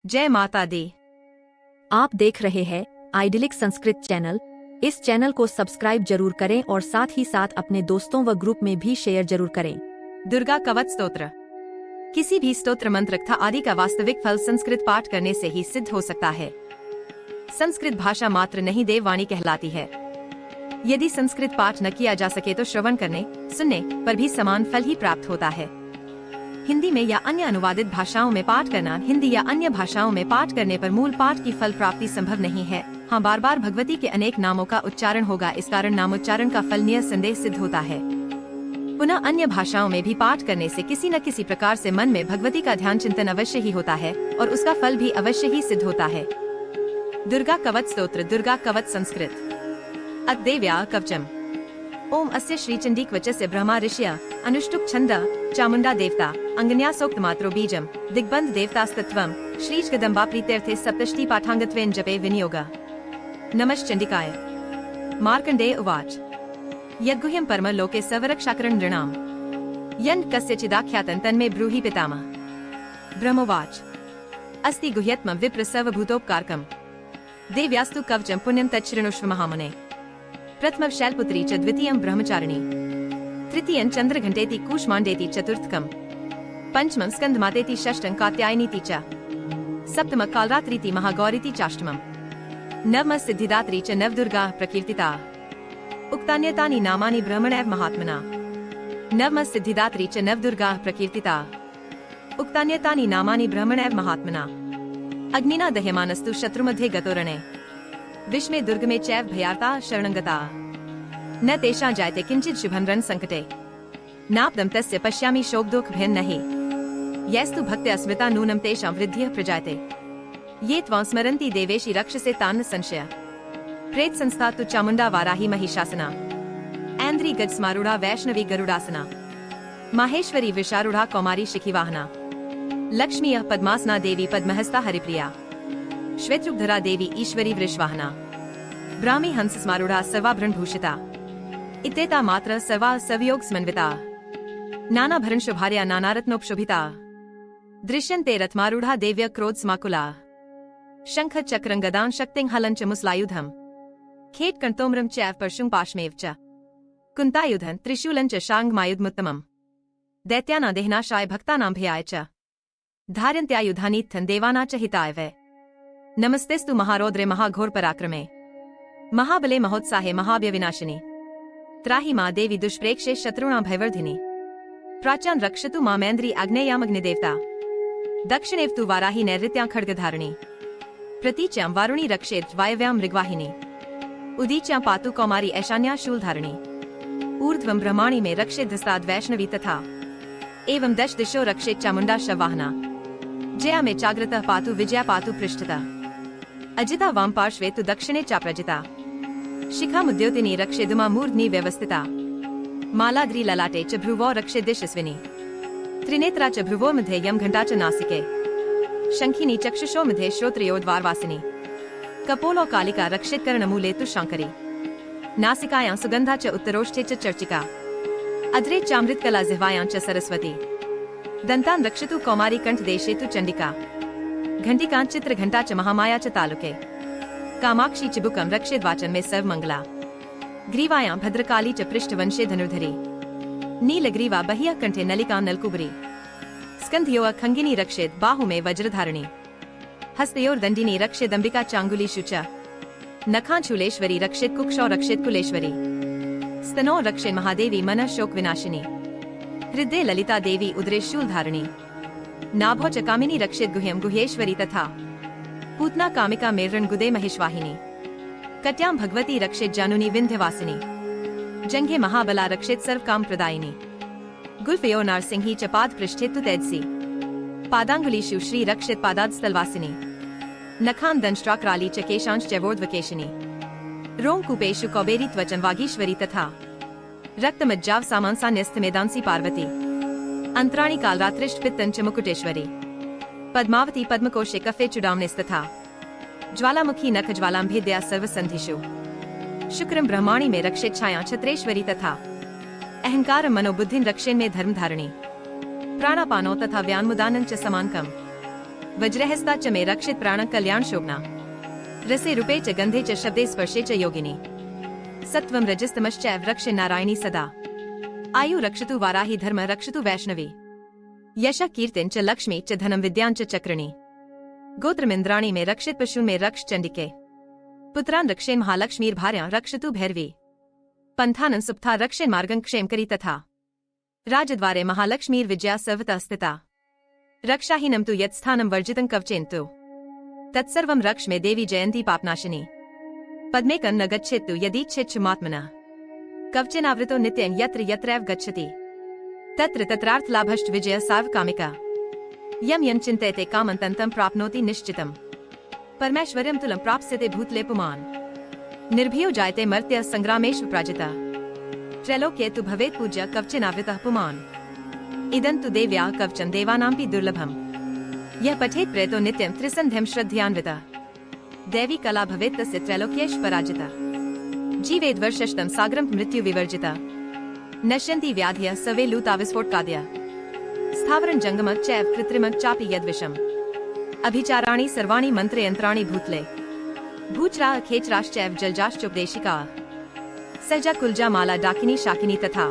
जय माता दी। आप देख रहे हैं आइडिलिक संस्कृत चैनल। इस चैनल को सब्सक्राइब जरूर करें और साथ ही साथ अपने दोस्तों व ग्रुप में भी शेयर जरूर करें। दुर्गा कवच स्तोत्र। किसी भी स्तोत्र मंत्र तथा आदि का वास्तविक फल संस्कृत पाठ करने से ही सिद्ध हो सकता है। संस्कृत भाषा मात्र नहीं देववाणी कहलाती है। यदि संस्कृत पाठ न किया जा सके तो श्रवण करने सुनने पर भी समान फल ही प्राप्त होता है। हिंदी में या अन्य अनुवादित भाषाओं में पाठ करना, हिंदी या अन्य भाषाओं में पाठ करने पर मूल पाठ की फल प्राप्ति संभव नहीं है। हाँ, बार बार भगवती के अनेक नामों का उच्चारण होगा, इस कारण नामोच्चारण का फल निसंदेह सिद्ध होता है। पुनः अन्य भाषाओं में भी पाठ करने से किसी न किसी प्रकार से मन में भगवती का ध्यान चिंतन अवश्य ही होता है और उसका फल भी अवश्य ही सिद्ध होता है। दुर्गा कवच स्तोत्र। दुर्गा कवच संस्कृत अद्देव्या कवचम। ओम अस्य श्रीचंडी कवचस्य ब्रह्मा ऋषिया अनुष्टुप छंद चामुंडा देवता अंगन्यासोक्त मात्रो बीजम दिग्बंध देवतास्तत्वम श्रीजगदम्बा प्रीत्यर्थे सप्तष्टि पाठांगत्वेन जपे विनियोगा। नमश्चंडिकाय। मार्कंडेय उवाच यद्गुह्यं परम लोके सवरक्षाकरण नृणाम यन् कस्यचिदाख्यातं तन्मे ब्रूहि पितामह। ब्रह्मोवाच अस्ति गुह्यत्मं विप्र सर्वभूतोपकारकम् देव्यास्तु कवचं पुण्यं तच्छृणुष्व महामुने। प्रथमं शैलपुत्री च द्वितीयं ब्रह्मचारिणी तृतीयं चंद्रघंटेति कूष्मांडेति चतुर्थकम् पंचमं स्कंदमातेति षष्ठं कात्यायनीति च सप्तमं कालरात्रीति महागौरीति चाष्टमम् नवमं सिद्धिदात्री च नवदुर्गा प्रकीर्तिता। उक्तान्यतानि नामानि ब्रह्मणैव महात्मना। नवमं सिद्धिदात्री च नवदुर्गा प्रकीर्तिता। उक्तान्यतानि नामानि ब्रह्मणैव महात्मना। अग्निना दह्यमानस्तु शत्रुमध्ये गतोरणे विष्मे दुर्गमे चैव भयार्ता शरणंगता। न तेषां जायते किंचित् शुभं रण संकटे नापदं तस्य पश्यामि शोक दुख भयं नहि। यैस्तु भक्त्या स्मृता नूनं तेषां वृद्धिः प्रजायते ये त्वां स्मरन्ति देवेशि रक्षसे तान् संशय। प्रेत संस्था तु चामुंडा वाराही महिषासना ऐन्द्री गज स्मारूढ़ा वैष्णवी गरुड़ासना माहेश्वरी विशारूढ़ा कौमारी शिखिवाहना लक्ष्मी पद्मासना देवी पद्महस्ता हरिप्रिया श्वेतरूपधरा देवी ईश्वरी वृषवाहना ब्राह्मी हंस स्मारूढ़ा सर्वाभरण भूषिता इत्येता मात्र सर्वा सवयोग समन्विता नानाभरण शुभार्या नानारत्नोपशोभिता दृश्यन्ते रथमारूढ़ा देव्य क्रोध समाकुला शंख चक्रं गदां शक्तिं हलं च मुसलायुधम् खेट कर्तोम्रं चैव परशुं पाशमेव च कुन्तायुधं त्रिशूलं च शांगमायुधमुत्तमम् दैत्यानां देहनाशाय भक्तानां भयाय च धार्यन्त्यायुधानीत्थं देवानां च हिताय वै। नमस्तेस्तु महारौद्रे महाघोर पराक्रमे महाबले महोत्साहे महाभयविनाशिनी त्राहि मां देवी दुष्प्रेक्षे शत्रुणां भयवर्धिनी प्राच्यां रक्षतु मामेन्द्री आग्नेयामग्निदेवता दक्षिणेव तु वाराही नैऋत्यां खड्गधारिणी प्रतीच्यां वारुणी रक्षेत् वायव्यां मृगवाहिनी उदीच्यां पातु कौमारी ऐशान्या शूलधारिणी ऊर्ध्वं ब्रह्माणि में रक्षेत् धस्ताद् वैष्णवी तथा एवं दश दिशो रक्षेत् चामुंडा शवाहना जया में चाग्रतः पातु विजया पातु पृष्ठतः अजिता वाम पार्श्वे तु दक्षिणे चाप्रजिता शिखा मुद्योतिनी रक्षेदुमा मूर्ध्नि व्यवस्थिता मालाद्री ललाटे च भ्रुवो रक्षे दिशस्विनी त्रिनेत्रा च भ्रुवो मध्ये यम घंटा च नासिके शंखिनी चक्षुषो मध्ये श्रोत्रयोद्वारवासिनी कपोलो कालिका रक्षेत् कर्णमूले तु शांकरी नासिकायां सुगंधा च उत्तरोष्ठे च चर्चिका अध्रे चामृतकला जिह्वायां च सरस्वती दंतान रक्षतु कौमारी कंठ देशे तु चंडिका घंटिकां चित्र घंटा च महामाया च तालुके कामाक्षी चिबुकम रक्षेद वाचन में सर्व मंगला ग्रीवायां भद्रकाली च पृष्ठवंशे धनुर्धरी नीलग्रीवा बहिया कंठे नलिकां नलकुबरी स्कंधयो खंगिनी रक्षेद बाहु में वज्रधारिणी हस्तयोर दंडिनी रक्षेद अंबिका चांगुलीषु च नखां शूलेश्वरी रक्षेद कुक्षौ रक्षेद कुलेश्वरी स्तनो रक्षे महादेवी मनः शोक विनाशिनी हृदय ललिता देवी उदरे शूलधारिणी नाभो च कामिनी रक्षेत गुह्यं गुह्येश्वरी तथा पूतना कामिका मेरृण गुदे महेशवाहिनी कट्यां भगवती रक्षेत जानुनी विंध्यवासिनी जंघे महाबला रक्षेत सर्व काम प्रदायिनी गुल्फयो नारसिंही च पाद पृष्ठे तु तैदसी पादांगुलीषु श्री रक्षेत पादादस्थलवासिनी नखां दंष्ट्राक्राली च केशांश चैवोर्ध्वकेशिनी रोमकूपेषु कौबेरी त्वचं वागीश्वरी तथा रक्तमज्जाव सामांसा न्यस्तमेदांसी पार्वती अंतराणी कालरात्रिष्ट पित्तंच मुकुटेश्वरी पद्मावती पद्मकोशे कफे चुडामनेस्तथा ज्वालामुखी नख ज्वालांभेद्या सर्वसंधिषु शुक्रं ब्रह्माणि में रक्षेत छाया छत्रेश्वरी तथा अहंकार मनोबुद्धिं रक्षेन् में धर्मधारिणी प्राणापानो तथा व्यान्मुदानं च समानकम् वज्रहस्ता च मे रक्षित प्राण कल्याण शोभना रसे रूपे च गंधे च शब्दे स्पर्शे च योगिनी सत्वं रजस्तमश्चैव रक्षे नारायणी सदा आयु रक्षतु वाराही धर्म रक्षतु वैष्णवी यश कीर्तिं च लक्ष्मी च धनं विद्यां च चक्रणी गोत्रमिन्द्राणी में रक्षित पशु में रक्ष चंडिके पुत्रान् रक्षे महालक्ष्मीर्भार्यां रक्षतु भैरवी पंथानं सुप्ता रक्षे मार्गं क्षेम करी तथा राजद्वारे महालक्ष्मीर्विजया सर्वतः स्थिता रक्षाहीनं तु यत्स्थानं वर्जितं कवचेन्तु तत्सर्वं रक्ष मे देवी जयन्ती पापनाशिनी पद्मे कन्न गच्छेत्तु यदीच्छेच्छमात्मनः कवचेनावृतो नित्यं यत्र यत्रैव गच्छति तत्र तत्रार्थलाभश्च विजय सार्वकामिका यं यं चिन्तयते कामं तं प्राप्नोति निश्चितम् परमेश्वर्यं तुलं प्राप्स्यते भूतले पुमान् निर्भयो जायते मर्त्य संग्रामेषु पराजितः त्रैलोक्ये तु भवेत् पूज्य कवचेनावृतः पुमान् इदं तु देव्याः कवचं देवानामपि दुर्लभम् यः पठेत् प्रेतो नित्यं त्रिसन्ध्यं श्रद्धयान्वितः दैवी कला भवेत् तस्य त्रैलोक्येषु पराजितः जीवेद् वर्षशतं सागरं मृत्यु विवर्जितः नश्यन्ति व्याधयः सवे लूताविस्फोटकादयः स्थावरं जंगम चैव कृत्रिम चापि यद्विषम् अभिचाराणि सर्वाणि मंत्रयंत्राणि भूतले भूचरा खेचराश्चैव जलजाश्चोपदेशिका सहजा कुलजा माला डाकिनी शाकिनी तथा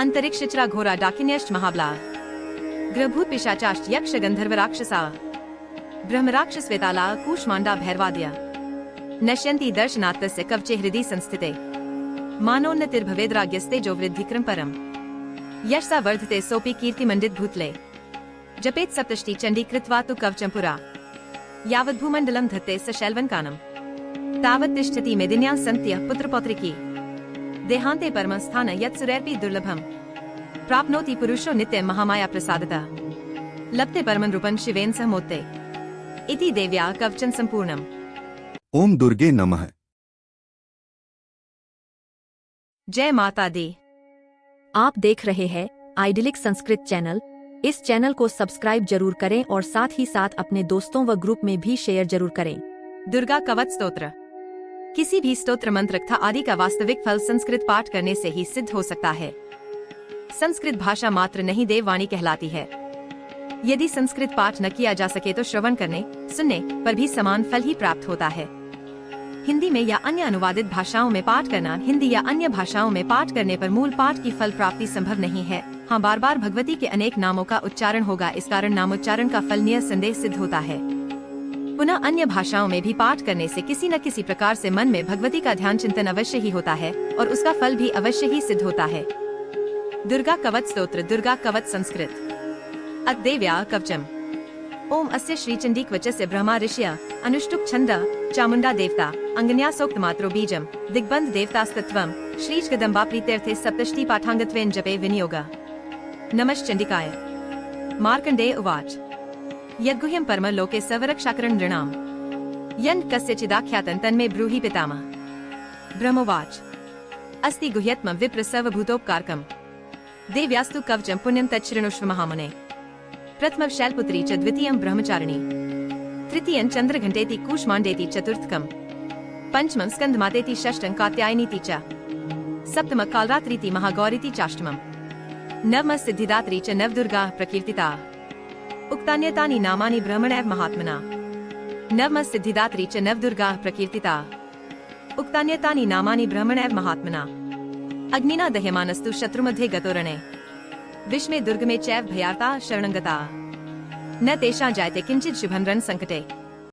अंतरिक्षचरा घोरा डाकिन्यश्च महाबला ग्रभूत पिशाचाश्च यक्ष गंधर्व राक्षसा ब्रह्मराक्षसवेताला कूष्मांडा भैरवादय नश्यन्ति दर्शनात्तस्य कवचे हृदि संस्थिते मानोन्नतिर्भवेद्राज्यस्ते जो वृद्धिक्रम परम् यशसा वर्धते सोपि कीर्तिमण्डित भूतले जपेत् सप्तष्टि चण्डी कृत्वा तु कवचं पुरा यावद्भूमण्डलं धत्ते स शैल्वन्कानम् तावत् तिष्ठति मेदिन्याः सन्त्यः पुत्रपौत्रिकी देहान्ते परमं स्थान यत्सुरैरपि दुर्लभम् प्राप्नोति पुरुषो नित्यं महामाया प्रसादतः लभते परमं रूपं शिवेन सह मोत्ते इति देव्याः कवचं सम्पूर्णम्। ओम दुर्गे नमः। जय माता दी। आप देख रहे हैं आइडिलिक संस्कृत चैनल। इस चैनल को सब्सक्राइब जरूर करें और साथ ही साथ अपने दोस्तों व ग्रुप में भी शेयर जरूर करें। दुर्गा कवच स्तोत्र। किसी भी स्तोत्र मंत्र तथा आदि का वास्तविक फल संस्कृत पाठ करने से ही सिद्ध हो सकता है। संस्कृत भाषा मात्र नहीं देववाणी कहलाती है। यदि संस्कृत पाठ न किया जा सके तो श्रवण करने सुनने पर भी समान फल ही प्राप्त होता है। हिंदी में या अन्य अनुवादित भाषाओं में पाठ करना हिंदी या अन्य भाषाओं में पाठ करने पर मूल पाठ की फल प्राप्ति संभव नहीं है। हाँ, बार बार भगवती के अनेक नामों का उच्चारण होगा, इस कारण नामोच्चारण का फल निसंदेह सिद्ध होता है। पुनः अन्य भाषाओं में भी पाठ करने से किसी न किसी प्रकार से मन में भगवती का ध्यान चिंतन अवश्य ही होता है और उसका फल भी अवश्य ही सिद्ध होता है। दुर्गा कवच स्तोत्र। दुर्गा कवच संस्कृत अद्देव्या कवचम। ओम अस्य श्रीचंडी कवचस्य ब्रह्मा ऋषिया अनुष्टुप छंद चामुंडा देवता अंगन्या सोक्त मात्रो बीजम दिग्बंध देवतास्तत्वम श्रीच कदम्बा प्रीत्यर्थे सप्तष्टि पाठांगत्वेन जपे विनियोगा। नमश्चंडिकाय। मार्कंडेय उवाच यद्गुह्यं परम लोके सवरक्षाकरण नृणाम यन् कस्यचिदाख्यातं तन्मे ब्रूहि पितामह। ब्रह्मोवाच अस्ति गुह्यत्मं विप्र सर्वभूतोपकारकम् देव्यास्तु कवचं पुण्यं तच्छृणुष्व महामुने। प्रथमं शैलपुत्री च द्वितीयं ब्रह्मचारिणी तृतीयं चन्द्रघण्टेति कूष्माण्डेति चतुर्थकम् पंचमं स्कन्दमातेति षष्ठं कात्यायनीति च सप्तमं कालरात्रीति महागौरीति चाष्टमम् नवमं सिद्धिदात्री च नवदुर्गाः प्रकीर्तिताः। उक्तान्यतानि नामानि ब्रह्मणैव महात्मना। नवमं सिद्धिदात्री च नवदुर्गाः प्रकीर्तिताः। उक्तान्यतानि नामानि ब्रह्मणैव महात्मना। अग्निना दह्यमानस्तु शत्रुमध्ये गतोरणे विष्मे दुर्गमे चैव भयार्ता शरणं गताः न तेषां जायते किंचित् शुभं रण संकटे।